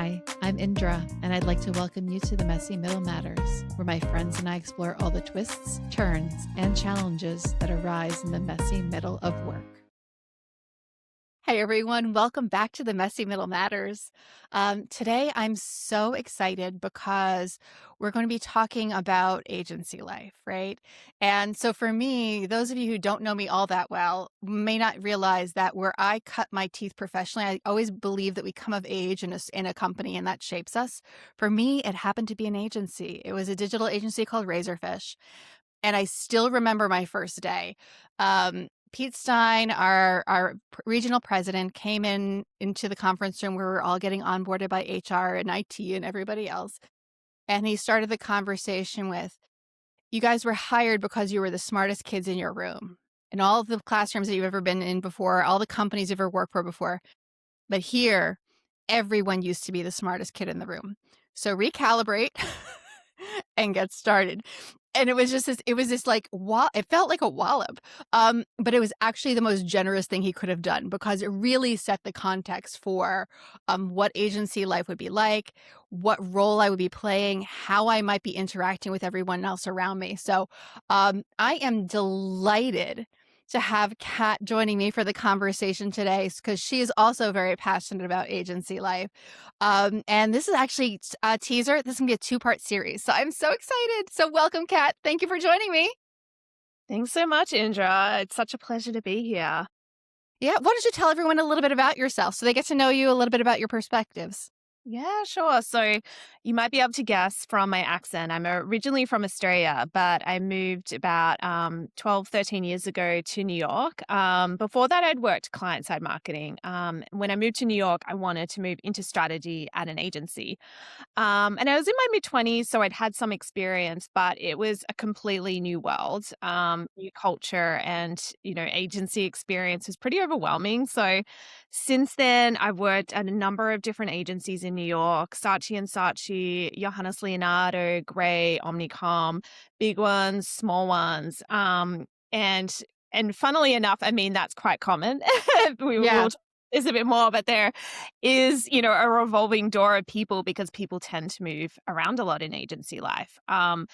Hi, I'm Indra, and I'd like to welcome you to the Messy Middle Matters, where my friends and I explore all the twists, turns, and challenges that arise in the messy middle of work. Hey everyone, welcome back to the Messy Middle Matters. Today I'm so excited because we're going to be talking about agency life, right? And so for me, those of you who don't know me all that well may not realize that where I cut my teeth professionally, I always believe that we come of age in a company and that shapes us. For me, it happened to be an agency. It was a digital agency called Razorfish. And I still remember my first day. Pete Stein, our regional president, came into the conference room where we were all getting onboarded by HR and IT and everybody else. And he started the conversation with, "You guys were hired because you were the smartest kids in your room. In all of the classrooms that you've ever been in before, all the companies you've ever worked for before. But here, everyone used to be the smartest kid in the room. So recalibrate and get started." And it was just this, it felt like a wallop. But it was actually the most generous thing he could have done because it really set the context for what agency life would be like, what role I would be playing, how I might be interacting with everyone else around me. So I am delighted to have Kat joining me for the conversation today because she is also very passionate about agency life. And this is actually a teaser. This is going to be a two-part series. So I'm so excited. So welcome, Kat. Thank you for joining me. Thanks so much, Indra. It's such a pleasure to be here. Yeah. Why don't you tell everyone a little bit about yourself so they get to know you a little bit about your perspectives? Yeah, sure. So you might be able to guess from my accent. I'm originally from Australia, but I moved about 12, 13 years ago to New York. Before that, I'd worked client-side marketing. When I moved to New York, I wanted to move into strategy at an agency. And I was in my mid-20s, so I'd had some experience, but it was a completely new world, new culture, and, agency experience was pretty overwhelming. So since then, I've worked at a number of different agencies in New York, Saatchi& Saatchi, Johannes Leonardo, Gray, Omnicom, big ones, small ones. And funnily enough, I mean, that's quite common. Yeah. We'll is a bit more, but there is, a revolving door of people because people tend to move around a lot in agency life. I've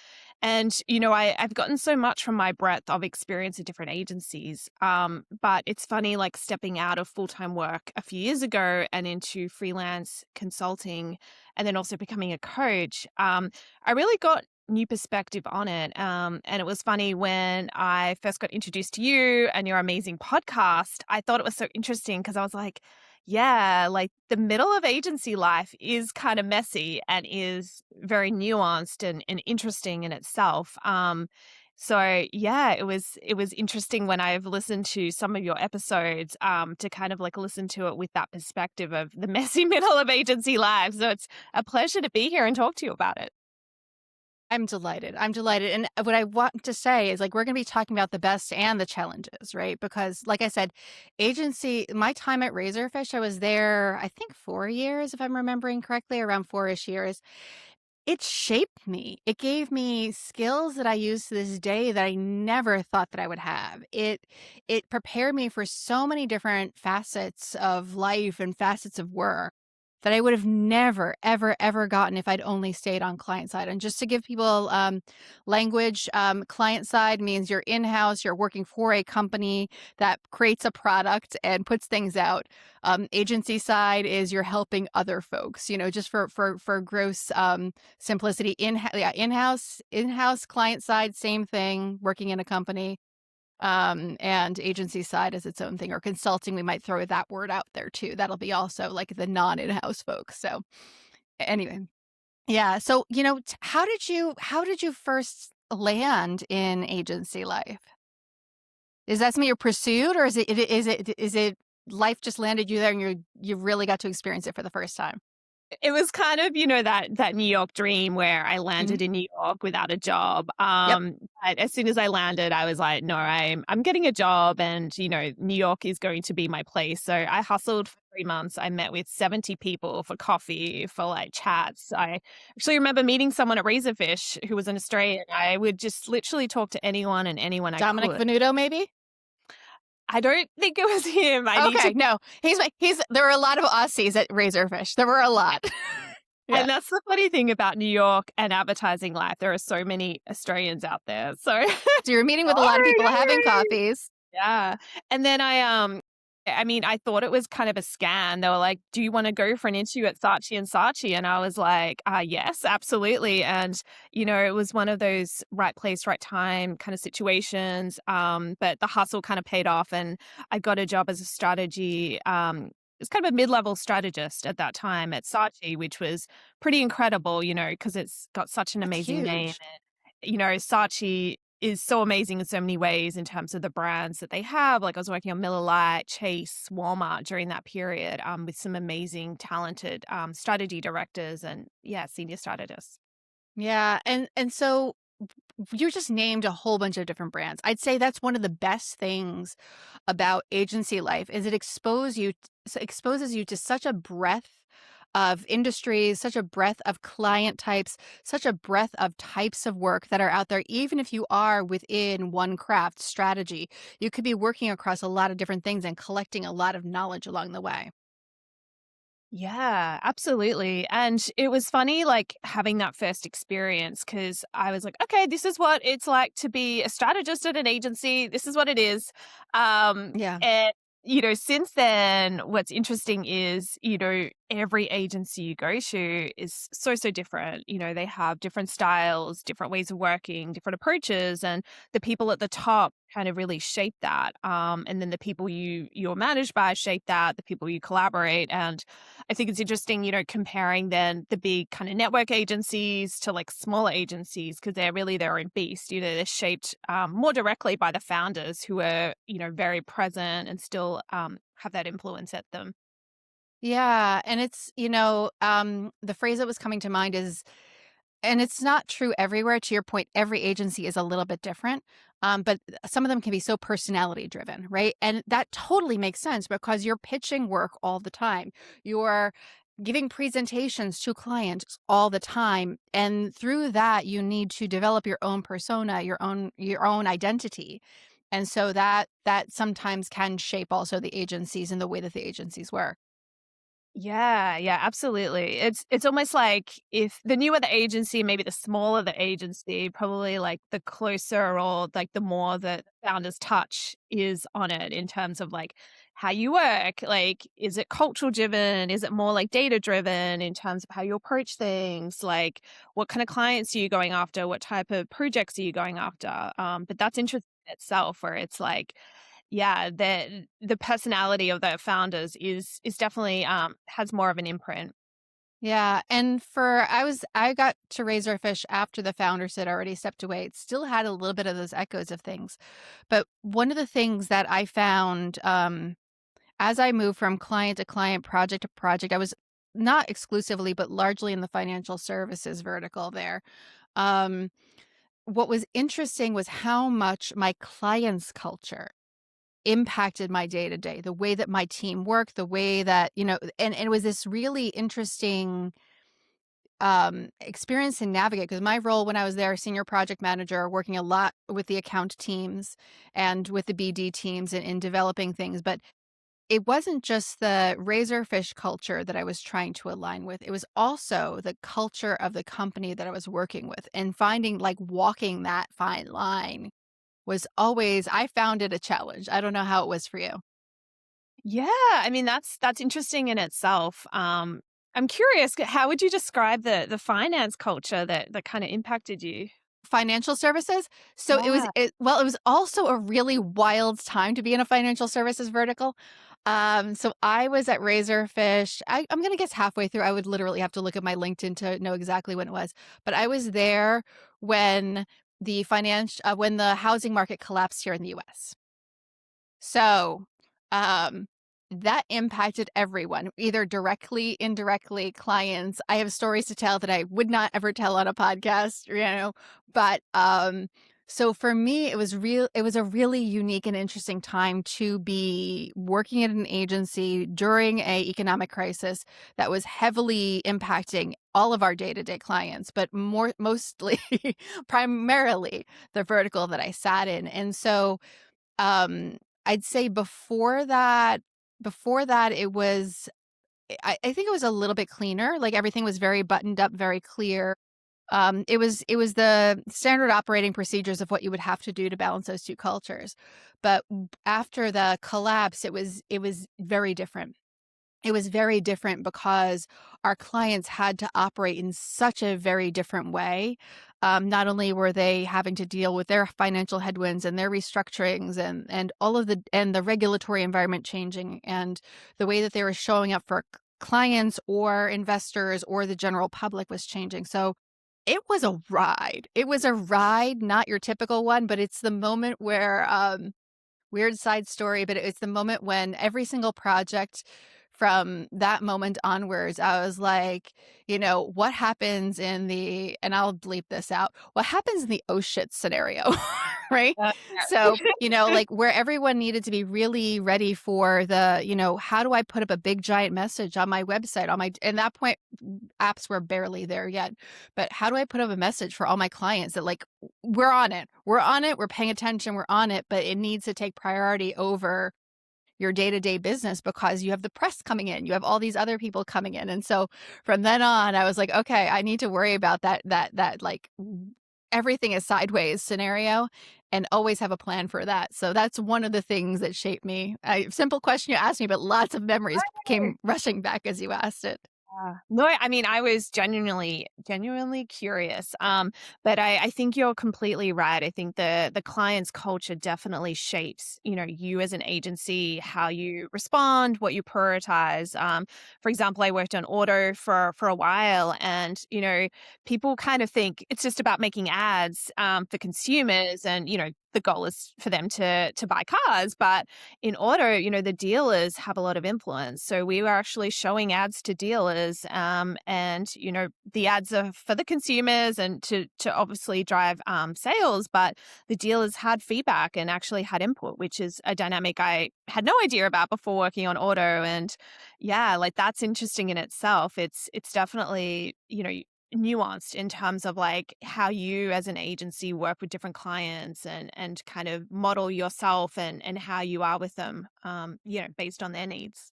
gotten so much from my breadth of experience at different agencies. But it's funny, like stepping out of full-time work a few years ago and into freelance consulting and then also becoming a coach. I really got new perspective on it. And it was funny when I first got introduced to you and your amazing podcast, I thought it was so interesting because I was like, yeah, like the middle of agency life is kind of messy and is very nuanced and interesting in itself. So yeah, it was interesting when I've listened to some of your episodes to kind of like listen to it with that perspective of the messy middle of agency life. So it's a pleasure to be here and talk to you about it. I'm delighted. I'm delighted. And what I want to say is we're going to be talking about the best and the challenges, right? Because like I said, my time at Razorfish, I was there, I think 4 years, if I'm remembering correctly, around 4-ish years. It shaped me. It gave me skills that I use to this day that I never thought that I would have. It prepared me for so many different facets of life and facets of work that I would have never, ever, ever gotten if I'd only stayed on client side. And just to give people language, client side means you're in-house, you're working for a company that creates a product and puts things out. Agency side is you're helping other folks, just for gross simplicity. In-house, client side, same thing, working in a company. And agency side is its own thing, or consulting. We might throw that word out there too. That'll be also like the non-in-house folks. So anyway, yeah. So, how did you first land in agency life? Is that something you pursued, or is it life just landed you there and you really got to experience it for the first time? It was kind of, that New York dream where I landed in New York without a job. Yep. But as soon as I landed, I was like, no, I'm getting a job and, New York is going to be my place. So I hustled for 3 months. I met with 70 people for coffee, for like chats. I actually remember meeting someone at Razorfish who was an Australian. I would just literally talk to anyone and anyone I Dominic could. Venuto, maybe? I don't think it was him. I need Okay, to no, there were a lot of Aussies at Razorfish. There were a lot. Yeah. And that's the funny thing about New York and advertising life. There are so many Australians out there. So So you're meeting with a lot of sorry, people, don't having worry. coffees. Yeah. And then I mean, I thought it was kind of a scam. They were like, "Do you wanna go for an interview at Saatchi& and Saatchi?" And I was like, yes, absolutely." And, it was one of those right place, right time kind of situations, but the hustle kind of paid off, and I got a job as a strategy, it's kind of a mid-level strategist at that time at Saatchi, which was pretty incredible, because it's got such an That's amazing name. huge. Saatchi is so amazing in so many ways in terms of the brands that they have. Like I was working on Miller Lite, Chase, Walmart during that period, with some amazing, talented strategy directors and yeah, senior strategists. Yeah, and so you just named a whole bunch of different brands. I'd say that's one of the best things about agency life is it exposes you to such a breadth of industries, such a breadth of client types, such a breadth of types of work that are out there. Even if you are within one craft strategy, you could be working across a lot of different things and collecting a lot of knowledge along the way. Yeah, absolutely. And it was funny, like having that first experience because I was like, okay, this is what it's like to be a strategist at an agency. This is what it is. Yeah. And, since then, what's interesting is, every agency you go to is so, so different. They have different styles, different ways of working, different approaches. And the people at the top kind of really shape that. And then the people you're managed by shape that, the people you collaborate. And I think it's interesting, comparing then the big kind of network agencies to like smaller agencies because they're really their own beast. They're shaped more directly by the founders who are, very present and still have that influence at them. Yeah, and it's, the phrase that was coming to mind is and it's not true everywhere. To your point, every agency is a little bit different. But some of them can be so personality driven, right? And that totally makes sense because you're pitching work all the time. You're giving presentations to clients all the time. And through that, you need to develop your own persona, your own identity. And so that sometimes can shape also the agencies and the way that the agencies work. Yeah, yeah, absolutely. It's almost like if the newer the agency, maybe the smaller the agency, probably like the closer or like the more that founder's touch is on it in terms of like how you work. Like, is it cultural driven? Is it more like data driven in terms of how you approach things? Like, what kind of clients are you going after? What type of projects are you going after? But that's interesting in itself, where it's like yeah, the personality of the founders is definitely, has more of an imprint. Yeah, and I got to Razorfish after the founders had already stepped away. It still had a little bit of those echoes of things. But one of the things that I found as I moved from client to client, project to project, I was not exclusively, but largely in the financial services vertical there. Um, what was interesting was how much my clients' culture impacted my day to day, the way that my team worked, the way that, and it was this really interesting experience and navigate because my role when I was there, senior project manager, working a lot with the account teams and with the BD teams in developing things. But it wasn't just the razorfish culture that I was trying to align with. It was also the culture of the company that I was working with and finding like walking that fine line was always, I found it a challenge. I don't know how it was for you. Yeah, I mean, that's interesting in itself. I'm curious, how would you describe the finance culture that kinda impacted you? Financial services? So Yeah. it was also a really wild time to be in a financial services vertical. So I was at Razorfish. I'm gonna guess halfway through. I would literally have to look at my LinkedIn to know exactly when it was. But I was there when when the housing market collapsed here in the US. So, um, that impacted everyone, either directly, indirectly, clients. I have stories to tell that I would not ever tell on a podcast, but, so for me, it was a really unique and interesting time to be working at an agency during a economic crisis that was heavily impacting all of our day-to-day clients, but mostly primarily the vertical that I sat in. And so, um, I'd say before that, it was I think it was a little bit cleaner, like, everything was very buttoned up, very clear. It was the standard operating procedures of what you would have to do to balance those 2 cultures. But after the collapse, it was very different. It was very different because our clients had to operate in such a very different way. Not only were they having to deal with their financial headwinds and their restructurings and all of the regulatory environment changing and the way that they were showing up for clients or investors or the general public was changing. So it was a ride. It was a ride, not your typical one, but it's the moment where weird side story, but it's the moment when every single project from that moment onwards, I was like, what happens in the, and I'll bleep this out, what happens in the oh shit scenario, right? Uh, So, like where everyone needed to be really ready for the, how do I put up a big giant message on my website, and that point, apps were barely there yet, but how do I put up a message for all my clients that like, we're on it. We're on it. We're paying attention. We're on it, but it needs to take priority over your day-to-day business because you have the press coming in. You have all these other people coming in. And so from then on, I was like, okay, I need to worry about that like everything is sideways scenario and always have a plan for that. So that's one of the things that shaped me. Simple question you asked me, but lots of memories came rushing back as you asked it. No, I mean, I was genuinely curious. But I think you're completely right. I think the client's culture definitely shapes, you as an agency, how you respond, what you prioritize. For example, I worked on auto for a while, and people kind of think it's just about making ads for consumers, and the goal is for them to buy cars. But in auto, the dealers have a lot of influence. So we were actually showing ads to dealers, and the ads are for the consumers and to obviously drive sales. But the dealers had feedback and actually had input, which is a dynamic I had no idea about before working on auto. And yeah, like that's interesting in itself. It's definitely nuanced in terms of like how you as an agency work with different clients and kind of model yourself and how you are with them based on their needs.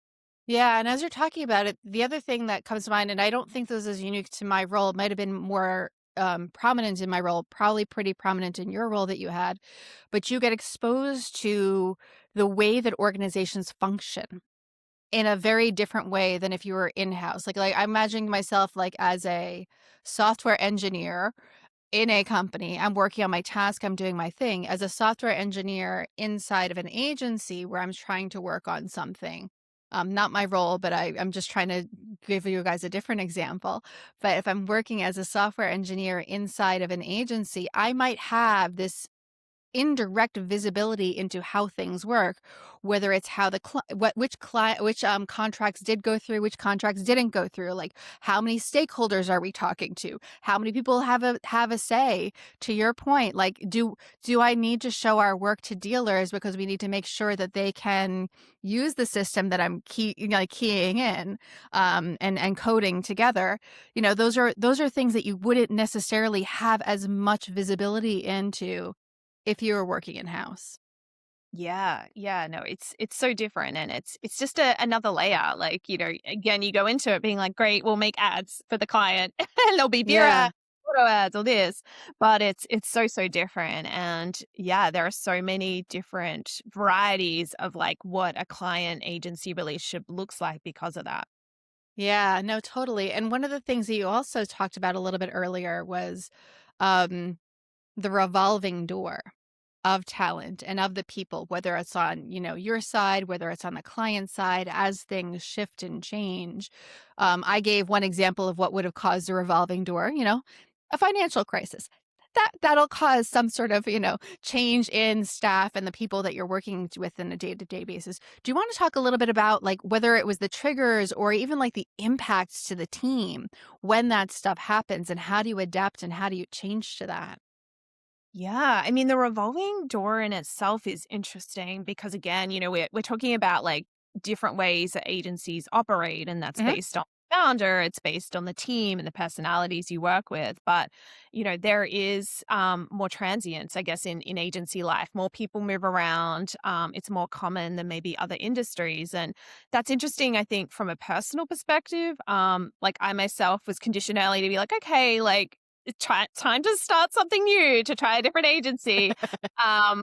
Yeah, and as you're talking about it, the other thing that comes to mind, and I don't think this is unique to my role, it might have been more prominent in my role, probably pretty prominent in your role that you had, but you get exposed to the way that organizations function in a very different way than if you were in-house. Like I'm imagining myself like as a software engineer in a company. I'm working on my task, I'm doing my thing. As a software engineer inside of an agency where I'm trying to work on something. Not my role, but I'm just trying to give you guys a different example. But if I'm working as a software engineer inside of an agency, I might have this indirect visibility into how things work, whether it's how which client, which contracts did go through, which contracts didn't go through, like how many stakeholders are we talking to, how many people have a say. To your point, like do I need to show our work to dealers because we need to make sure that they can use the system that I'm keying in and coding together. Those are things that you wouldn't necessarily have as much visibility into if you were working in-house. Yeah, no, it's so different, and it's just another layer. Like, again, you go into it being like, great, we'll make ads for the client, and there'll be beer Yeah. ads, auto ads, or this, but it's so different. And yeah, there are so many different varieties of like what a client agency relationship looks like because of that. Yeah, no, totally, and one of the things that you also talked about a little bit earlier was, um, the revolving door of talent and of the people, whether it's on, your side, whether it's on the client side, as things shift and change. I gave one example of what would have caused a revolving door, a financial crisis. That'll cause some sort of, change in staff and the people that you're working with on a day-to-day basis. Do you want to talk a little bit about like whether it was the triggers or even like the impacts to the team when that stuff happens and how do you adapt and how do you change to that? Yeah, I mean, the revolving door in itself is interesting because again, we're talking about like different ways that agencies operate, and that's Mhm. based on founder, it's based on the team and the personalities you work with. But, there is more transience, I guess, in agency life. More people move around. It's more common than maybe other industries. And that's interesting, I think, from a personal perspective. Like I myself was conditioned early to be like, okay, like, time to start something new, to try a different agency. Um,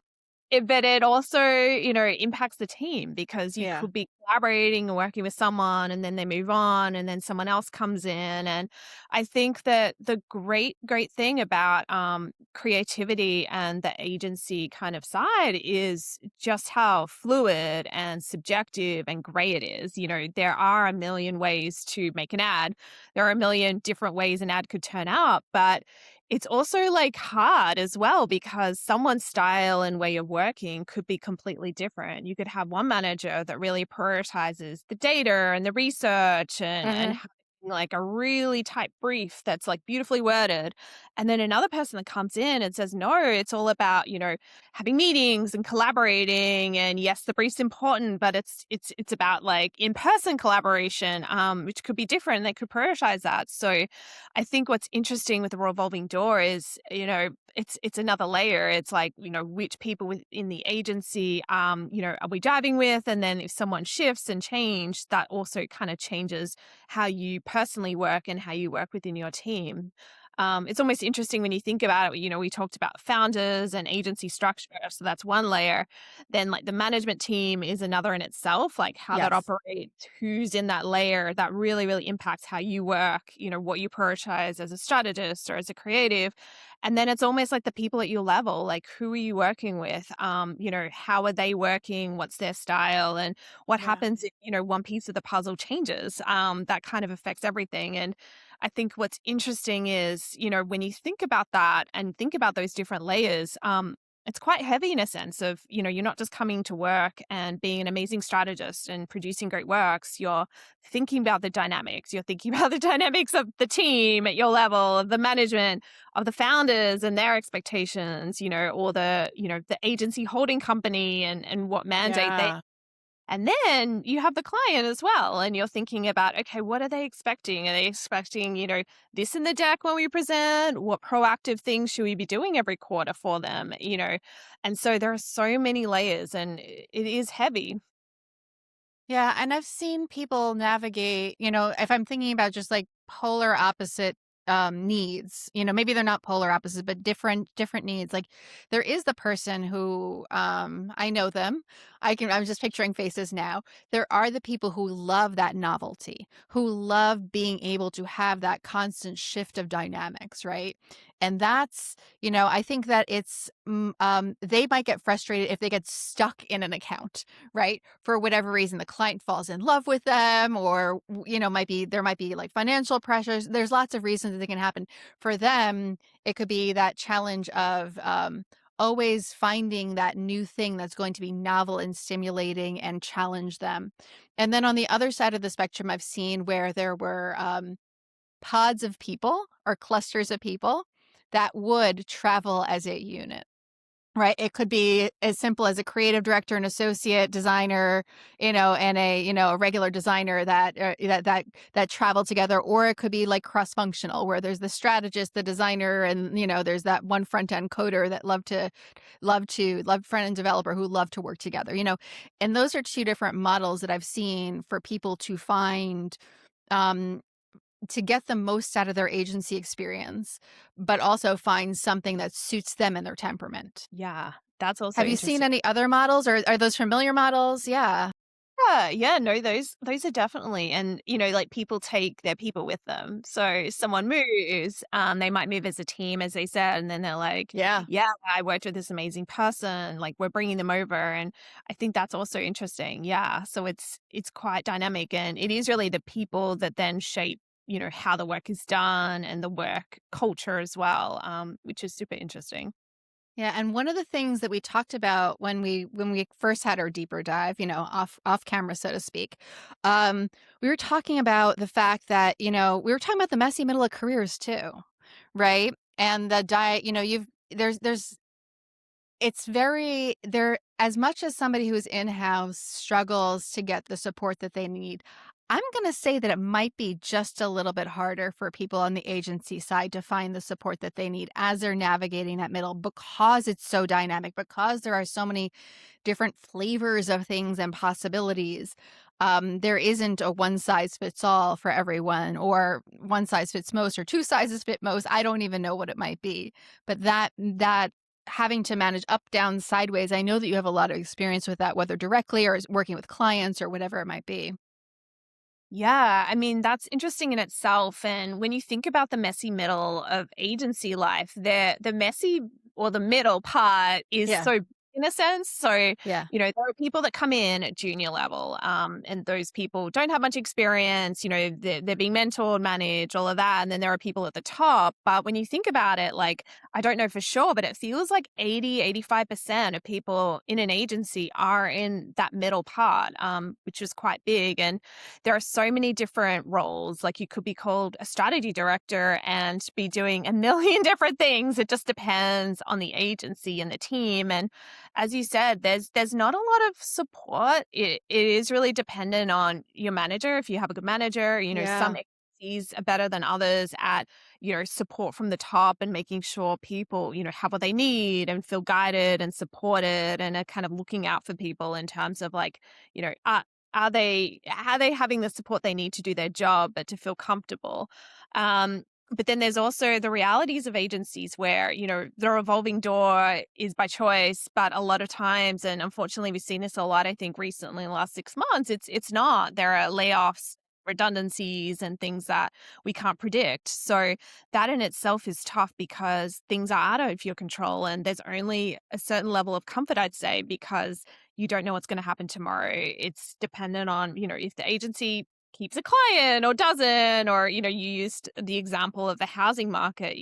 but it also, impacts the team because you Yeah. could be collaborating and working with someone and then they move on and then someone else comes in. And I think that the great thing about creativity and the agency kind of side is just how fluid and subjective and gray it is. There are a million ways to make an ad. There are a million different ways an ad could turn out, but it's also, like, hard as well because someone's style and way of working could be completely different. You could have one manager that really prioritizes the data and the research and Mhm. having, like, a really tight brief that's, like, beautifully worded, and then another person that comes in and says, "No, it's all about, having meetings and collaborating, and yes, the brief's important, but it's about, like, in-person collaboration," which could be different, they could prioritize that. So I think what's interesting with the revolving door is, it's another layer. It's like, which people within the agency, are we diving with? And then if someone shifts and change, that also kind of changes how you personally work and how you work within your team. It's almost interesting when you think about it. We talked about founders and agency structure. So that's one layer. Then, like, the management team is another in itself, like how that Yes. operates, who's in that layer that really, really impacts how you work, what you prioritize as a strategist or as a creative. And then it's almost like the people at your level, like who are you working with? How are they working? What's their style? And what Yeah. happens if, one piece of the puzzle changes? That kind of affects everything. And I think what's interesting is, when you think about that and think about those different layers, it's quite heavy in a sense of, you're not just coming to work and being an amazing strategist and producing great works. You're thinking about the dynamics. You're thinking about the dynamics of the team at your level, of the management, of the founders and their expectations, or the agency holding company and what mandate they, Yeah. and then you have the client as well, and you're thinking about, okay, what are they expecting? Are they expecting, this in the deck when we present? What proactive things should we be doing every quarter for them? And so there are so many layers and it is heavy. Yeah, and I've seen people navigate, if I'm thinking about just like polar opposite needs, maybe they're not polar opposites, but different needs. Like there is the person who I know them. I'm just picturing faces now. There are the people who love that novelty, who love being able to have that constant shift of dynamics, right? And that's, I think that they might get frustrated if they get stuck in an account, right? For whatever reason, the client falls in love with them, or, there might be like financial pressures. There's lots of reasons that they can happen. For them, it could be that challenge of always finding that new thing that's going to be novel and stimulating and challenge them. And then on the other side of the spectrum, I've seen where there were pods of people or clusters of people that would travel as a unit. Right, it could be as simple as a creative director, an associate designer, and a regular designer that travel together, or it could be like cross-functional where there's the strategist, the designer, and, there's that one front-end coder that love front-end developer who love to work together. And those are two different models that I've seen for people to find, um, to get the most out of their agency experience, but also find something that suits them and their temperament. Yeah, that's also Have you seen interesting. any other models, or are those familiar models? Yeah. Yeah, no, those are definitely, and like people take their people with them. So someone moves, they might move as a team, as they said, and then they're like, Yeah. "Yeah, I worked with this amazing person. Like we're bringing them over," and I think that's also interesting. Yeah, so it's quite dynamic, and it is really the people that then shape, how the work is done and the work culture as well, which is super interesting. Yeah, and one of the things that we talked about when we first had our deeper dive, off camera, so to speak, we were talking about the fact that, we were talking about the messy middle of careers too, right? And the diet, you've there's it's very there as much as somebody who's in-house struggles to get the support that they need. I'm going to say that it might be just a little bit harder for people on the agency side to find the support that they need as they're navigating that middle because it's so dynamic, because there are so many different flavors of things and possibilities. There isn't a one size fits all for everyone, or one size fits most, or two sizes fit most. I don't even know what it might be, but that having to manage up, down, sideways. I know that you have a lot of experience with that, whether directly or working with clients or whatever it might be. Yeah, I mean, that's interesting in itself. And when you think about the messy middle of agency life, the messy or the middle part is Yeah. so in a sense. So, Yeah. there are people that come in at junior level, and those people don't have much experience, they're being mentored, managed, all of that. And then there are people at the top. But when you think about it, like, I don't know for sure, but it feels like 85% of people in an agency are in that middle part, which is quite big. And there are so many different roles. Like you could be called a strategy director and be doing a million different things. It just depends on the agency and the team. And as you said, there's not a lot of support. It is really dependent on your manager. If you have a good manager, some Yeah. agencies are better than others at support from the top and making sure people have what they need and feel guided and supported and are kind of looking out for people in terms of like you know uh, are they having the support they need to do their job, but to feel comfortable? But then there's also the realities of agencies where, the revolving door is by choice, but a lot of times, and unfortunately we've seen this a lot, I think recently in the last 6 months, it's not. There are layoffs, redundancies, and things that we can't predict. So that in itself is tough because things are out of your control and there's only a certain level of comfort, I'd say, because you don't know what's going to happen tomorrow. It's dependent on, if the agency keeps a client or doesn't, or, you used the example of the housing market,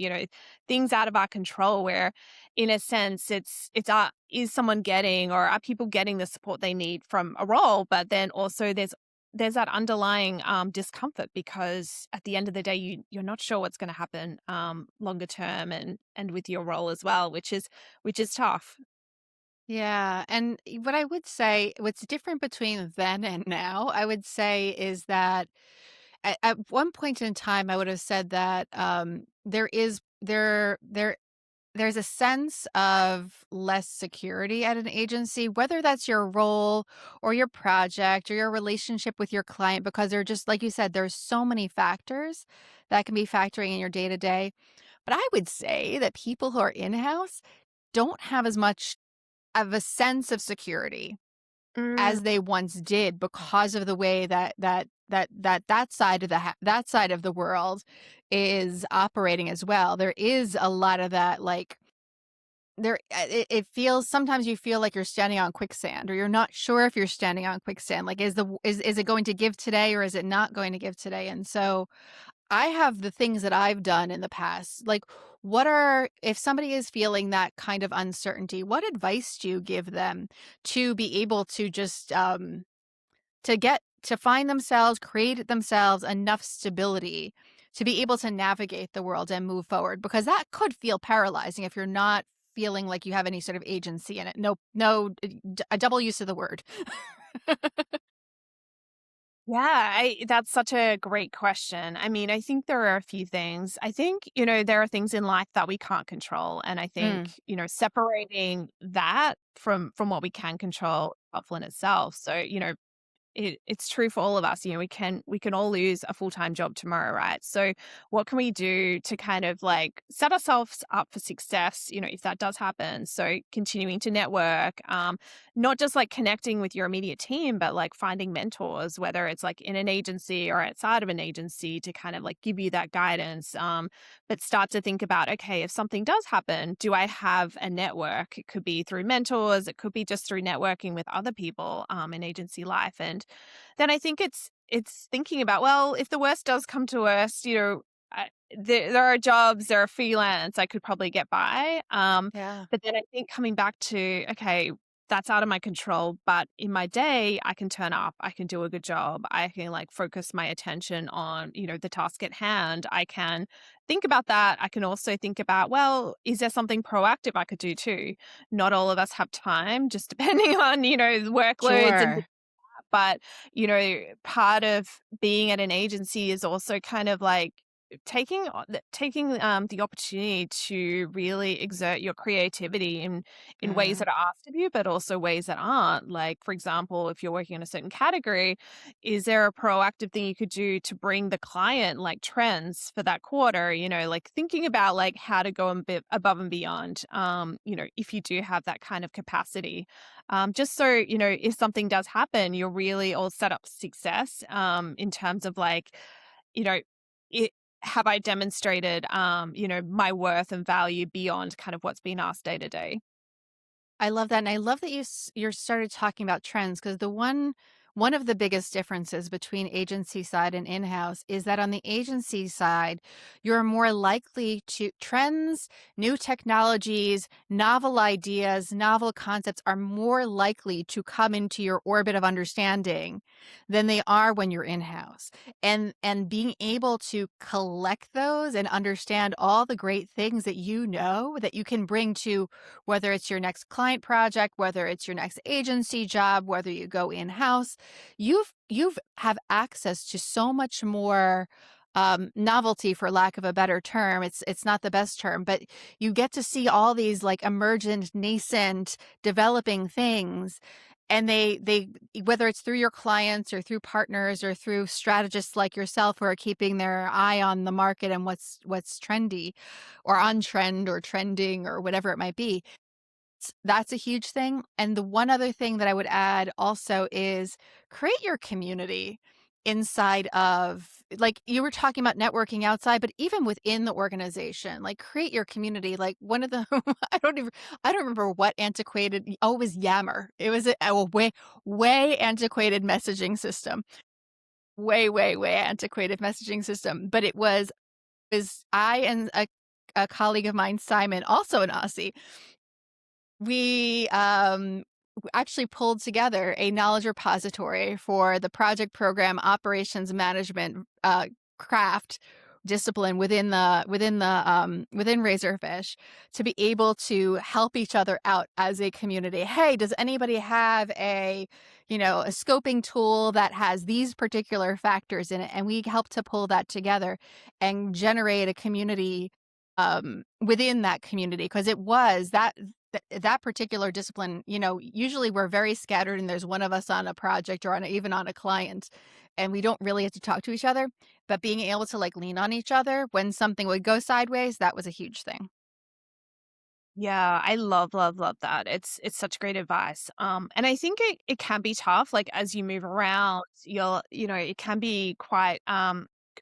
things out of our control where in a sense is someone getting or are people getting the support they need from a role, but then also there's that underlying discomfort because at the end of the day you're not sure what's going to happen longer term and with your role as well, which is tough. Yeah. And what I would say, what's different between then and now, I would say is that at one point in time, I would have said that there's a sense of less security at an agency, whether that's your role or your project or your relationship with your client, because they're just like you said, there's so many factors that can be factoring in your day to day. But I would say that people who are in house don't have as much of a sense of security Mm, as they once did because of the way that side of that side of the world is operating as well. There is a lot of that, like it feels sometimes you feel like you're standing on quicksand, or you're not sure if you're standing on quicksand. Like, is it going to give today or is it not going to give today? And so I have the things that I've done in the past. Like, if somebody is feeling that kind of uncertainty, what advice do you give them to be able to just to find themselves, create themselves enough stability to be able to navigate the world and move forward? Because that could feel paralyzing if you're not feeling like you have any sort of agency in it. No, no, a double use of the word. yeah, that's such a great question. I mean, I think there are a few things. I think, there are things in life that we can't control. And I Mm, think, separating that from what we can control is helpful in itself. So, it's true for all of us. We can all lose a full-time job tomorrow, right? So what can we do to kind of like set ourselves up for success, if that does happen? So continuing to network, not just like connecting with your immediate team, but like finding mentors, whether it's like in an agency or outside of an agency to kind of like give you that guidance. But start to think about, okay, if something does happen, do I have a network? It could be through mentors, it could be just through networking with other people in agency life. And then I think it's thinking about, well, if the worst does come to worst, there are jobs, there are freelance, I could probably get by. yeah. But then I think coming back to, okay, that's out of my control, but in my day, I can turn up, I can do a good job, I can like focus my attention on, the task at hand. I can think about that. I can also think about, well, is there something proactive I could do too? Not all of us have time, just depending on, the workloads and Sure. But, part of being at an agency is also kind of like taking the opportunity to really exert your creativity in ways Mm. that are asked of you, but also ways that aren't. Like, for example, if you're working in a certain category, is there a proactive thing you could do to bring the client like trends for that quarter? Like thinking about like how to go a bit above and beyond. If you do have that kind of capacity, just so if something does happen, you're really all set up for success. In terms of like, you know, it have I demonstrated, my worth and value beyond kind of what's been asked day to day? I love that, and I love that you started talking about trends, because one of the biggest differences between agency side and in-house is that on the agency side, you're more likely to trends, new technologies, novel ideas, novel concepts are more likely to come into your orbit of understanding than they are when you're in-house. And being able to collect those and understand all the great things that you know that you can bring to whether it's your next client project, whether it's your next agency job, whether you go in-house, you've have access to so much more novelty, for lack of a better term. It's not the best term, but you get to see all these like emergent, nascent, developing things. And they whether it's through your clients or through partners or through strategists like yourself who are keeping their eye on the market and what's trendy or on trend or trending or whatever it might be, that's a huge thing. And the one other thing that I would add also is create your community inside of, like, you were talking about networking outside, but even within the organization, like create your community. Like one of the I don't remember what antiquated, oh, it was Yammer. It was a way antiquated messaging system. Way antiquated messaging system. But it was I and a colleague of mine, Simon, also an Aussie, we actually pulled together a knowledge repository for the project program operations management craft discipline within Razorfish, to be able to help each other out as a community. Hey, does anybody have a scoping tool that has these particular factors in it? And we help to pull that together and generate a community within that community, because it was that particular discipline. Usually we're very scattered and there's one of us on a project or even on a client, and we don't really have to talk to each other, but being able to like lean on each other when something would go sideways, that was a huge thing. Yeah, I love, love, love that. It's such great advice. And I think it can be tough, like as you move around, it can be quite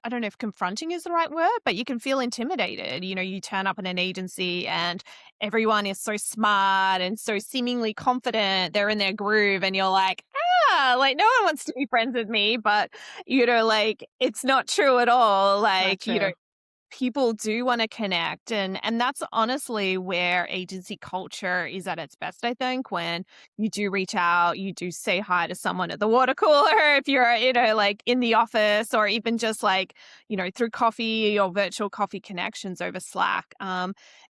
I don't know if confronting is the right word, but you can feel intimidated. You turn up in an agency and everyone is so smart and so seemingly confident, they're in their groove, and you're like, like no one wants to be friends with me, but like it's not true at all. It's not Like, true. people do want to connect, and that's honestly where agency culture is at its best. I think when you do reach out, you do say hi to someone at the water cooler, if you're like in the office, or even just like through coffee or virtual coffee connections over Slack.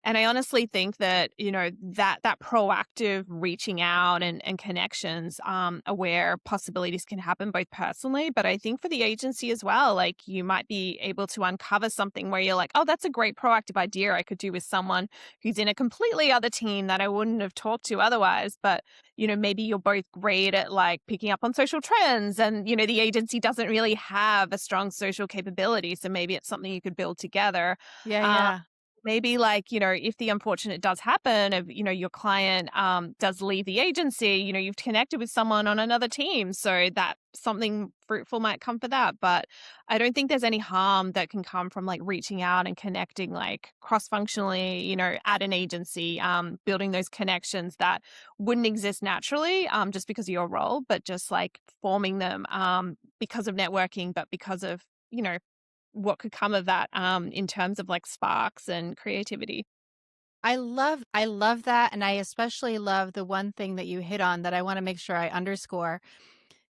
And I honestly think that that proactive reaching out and connections are where possibilities can happen, both personally, but I think for the agency as well. Like, you might be able to uncover something where you're like, oh, that's a great proactive idea I could do with someone who's in a completely other team that I wouldn't have talked to otherwise. But maybe you're both great at like picking up on social trends, and the agency doesn't really have a strong social capability, so maybe it's something you could build together. Yeah, um, yeah. Maybe like, if the unfortunate does happen, if, your client does leave the agency, you've connected with someone on another team. So that something fruitful might come for that. But I don't think there's any harm that can come from like reaching out and connecting like cross functionally, at an agency, building those connections that wouldn't exist naturally, just because of your role, but just like forming them because of networking, but because of, what could come of that, in terms of like sparks and creativity. I love that, and I especially love the one thing that you hit on that I want to make sure I underscore.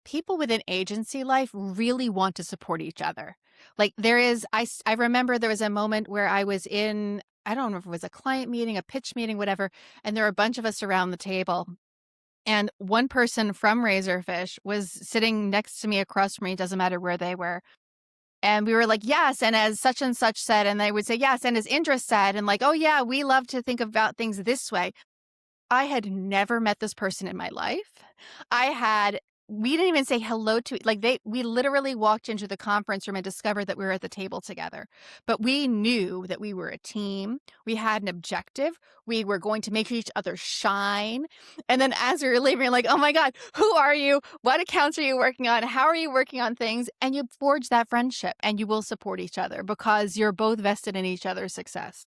People within agency life really want to support each other. Like I remember there was a moment where I was in, I don't know if it was a client meeting, a pitch meeting, whatever, and there were a bunch of us around the table. And one person from Razorfish was sitting next to me, across from me, doesn't matter where they were. And we were like, yes. And as such and such said, and they would say, yes. And as Indra said, and like, oh, yeah, we love to think about things this way. I had never met this person in my life. We didn't even say hello to, like, we literally walked into the conference room and discovered that we were at the table together. But we knew that we were a team. We had an objective. We were going to make each other shine. And then as we were leaving, we're like, oh my God, who are you? What accounts are you working on? How are you working on things? And you forge that friendship and you will support each other because you're both vested in each other's success.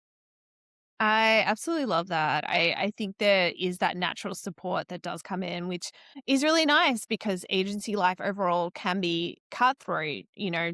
I absolutely love that. I think there is that natural support that does come in, which is really nice because agency life overall can be cutthroat,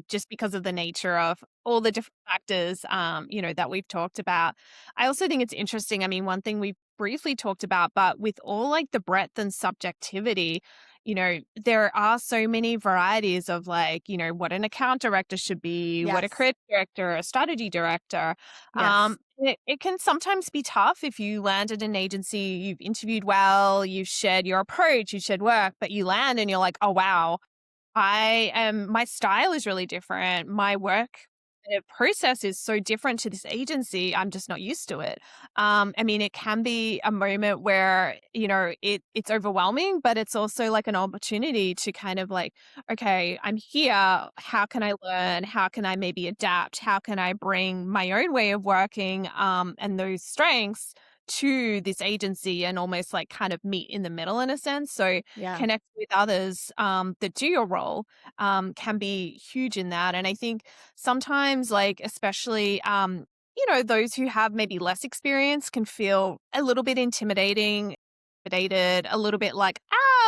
just because of the nature of all the different factors, that we've talked about. I also think it's interesting. I mean, one thing we briefly talked about, but with all like the breadth and subjectivity, there are so many varieties of like, what an account director should be, what a Yes. creative director, a strategy director. Yes. It can sometimes be tough if you land at an agency, you've interviewed well, you've shared your approach, you've shared work, but you land and you're like, oh, wow, my style is really different. My work process is so different to this agency. I'm just not used to it. I mean, it can be a moment where, it's overwhelming, but it's also like an opportunity to kind of like, okay, I'm here. How can I learn? How can I maybe adapt? How can I bring my own way of working, and those strengths to this agency and almost like kind of meet in the middle in a sense. So Yeah. connect with others, that do your role, can be huge in that. And I think sometimes, like, especially, those who have maybe less experience can feel a little bit intimidated, a little bit like,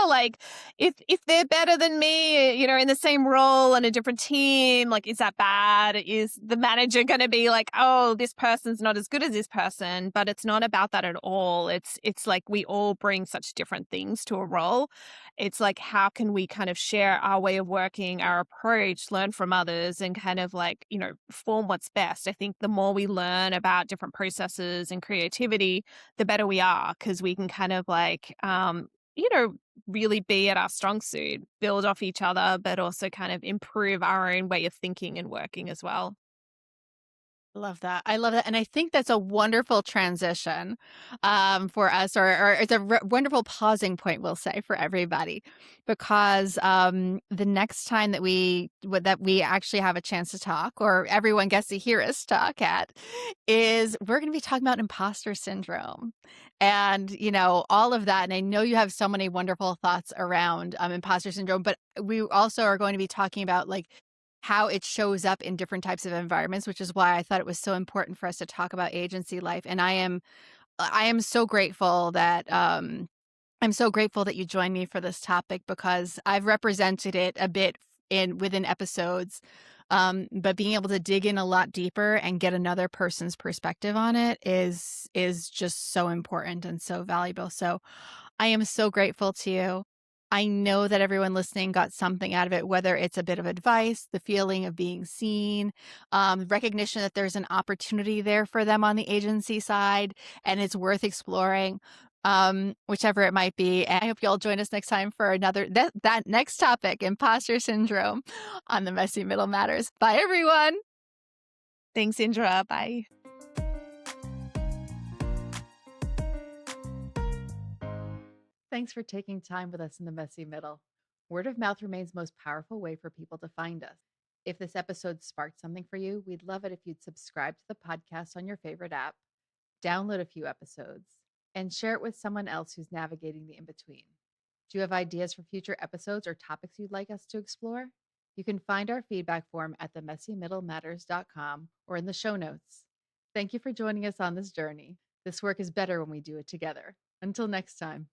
like if they're better than me, in the same role on a different team, like, is that bad? Is the manager going to be like, oh, this person's not as good as this person? But it's not about that at all. It's like we all bring such different things to a role. It's like, how can we kind of share our way of working, our approach, learn from others, and kind of like, form what's best? I think the more we learn about different processes and creativity, the better we are because we can kind of like, you know, really be at our strong suit, build off each other, but also kind of improve our own way of thinking and working as well. Love that. I love that. And I think that's a wonderful transition for us, or it's a wonderful pausing point, we'll say, for everybody, because the next time that we actually have a chance to talk, or everyone gets to hear us talk at, is we're going to be talking about imposter syndrome and, all of that. And I know you have so many wonderful thoughts around imposter syndrome, but we also are going to be talking about like how it shows up in different types of environments, which is why I thought it was so important for us to talk about agency life. And I am so grateful that I'm so grateful that you joined me for this topic because I've represented it a bit within episodes. But being able to dig in a lot deeper and get another person's perspective on it is just so important and so valuable. So I am so grateful to you. I know that everyone listening got something out of it, whether it's a bit of advice, the feeling of being seen, recognition that there's an opportunity there for them on the agency side, and it's worth exploring, whichever it might be. And I hope you all join us next time for another that next topic, imposter syndrome, on the Messy Middle Matters. Bye, everyone. Thanks, Indra. Bye. Thanks for taking time with us in the messy middle. Word of mouth remains most powerful way for people to find us. If this episode sparked something for you, we'd love it if you'd subscribe to the podcast on your favorite app, download a few episodes, and share it with someone else who's navigating the in between. Do you have ideas for future episodes or topics you'd like us to explore? You can find our feedback form at themessymiddlematters.com or in the show notes. Thank you for joining us on this journey. This work is better when we do it together. Until next time.